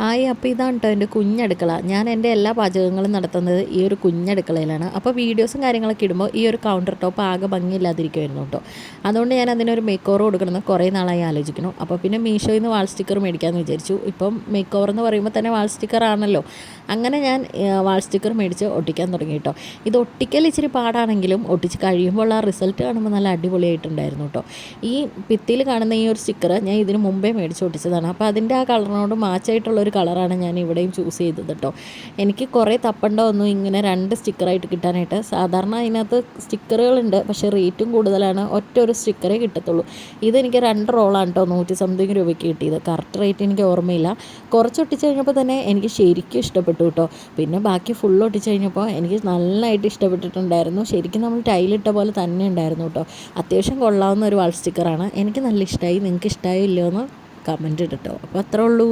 Hi, അപ്പോൾ ഇതാണ് കേട്ടോ എൻ്റെ കുഞ്ഞടുക്കള. ഞാൻ എൻ്റെ എല്ലാ പാചകങ്ങളും നടത്തുന്നത് ഈ ഒരു കുഞ്ഞടുക്കളയിലാണ്. അപ്പോൾ വീഡിയോസും കാര്യങ്ങളൊക്കെ ഇടുമ്പോൾ ഈ ഒരു കൗണ്ടർ ടോപ്പ് ആകെ ഭംഗിയില്ലാതിരിക്കുമായിരുന്നു കേട്ടോ. അതുകൊണ്ട് ഞാൻ അതിനൊരു മേക്ക് ഓവർ കൊടുക്കണമെന്ന് കുറേ നാളായി ആലോചിക്കണം. അപ്പോൾ പിന്നെ മീഷോയിൽ നിന്ന് വാൾ സ്റ്റിക്കർ മേടിക്കാമെന്ന് വിചാരിച്ചു. ഇപ്പം മേക്ക് ഓവർ എന്ന് പറയുമ്പോൾ തന്നെ വാൾ സ്റ്റിക്കർ ആണല്ലോ. അങ്ങനെ ഞാൻ വാൾ സ്റ്റിക്കർ മേടിച്ച് ഒട്ടിക്കാൻ തുടങ്ങി കേട്ടോ. ഇത് ഒട്ടിക്കൽ ഇച്ചിരി പാടാണെങ്കിലും ഒട്ടിച്ച് കഴിയുമ്പോൾ ആ റിസൾട്ട് കാണുമ്പോൾ നല്ല അടിപൊളിയായിട്ടുണ്ടായിരുന്നു കേട്ടോ. ഈ ഭിത്തിയിൽ കാണുന്ന ഈ ഒരു സ്റ്റിക്കർ ഞാൻ ഇതിന് മുമ്പേ മേടിച്ച് ഒട്ടിച്ചതാണ്. അപ്പോൾ അതിൻ്റെ ആ കളറിനോട് മാച്ചായിട്ടുള്ള കളറാണ് ഞാൻ ഇവിടെയും ചൂസ് ചെയ്തത് കേട്ടോ. എനിക്ക് കുറേ തപ്പണ്ട ഒന്നും ഇങ്ങനെ 2 സ്റ്റിക്കറായിട്ട് കിട്ടാനായിട്ട്. സാധാരണ അതിനകത്ത് സ്റ്റിക്കറുകളുണ്ട്, പക്ഷേ റേറ്റും കൂടുതലാണ്. ഒറ്റ ഒരു സ്റ്റിക്കറേ കിട്ടത്തുള്ളൂ. ഇതെനിക്ക് 2 റോളാണ് കേട്ടോ 100 സംതിങ് രൂപയ്ക്ക് കിട്ടിയത്. കറക്റ്റ് റേറ്റ് എനിക്ക് ഓർമ്മയില്ല. കുറച്ച് ഒട്ടിച്ച് കഴിഞ്ഞപ്പോൾ തന്നെ എനിക്ക് ശരിക്കും ഇഷ്ടപ്പെട്ടു കേട്ടോ. പിന്നെ ബാക്കി ഫുൾ ഒട്ടിച്ച് കഴിഞ്ഞപ്പോൾ എനിക്ക് നന്നായിട്ട് ഇഷ്ടപ്പെട്ടിട്ടുണ്ടായിരുന്നു. ശരിക്കും നമ്മൾ ടൈലിട്ട പോലെ തന്നെ ഉണ്ടായിരുന്നു കേട്ടോ. അത്യാവശ്യം കൊള്ളാവുന്ന ഒരു വാൾ സ്റ്റിക്കറാണ്. എനിക്ക് നല്ല ഇഷ്ടമായി. നിങ്ങൾക്ക് ഇഷ്ടമായോ ഇല്ലയോ എന്ന് കമൻറ്റ് ഇട്ടോ. അപ്പോൾ അത്രേ ഉള്ളൂ.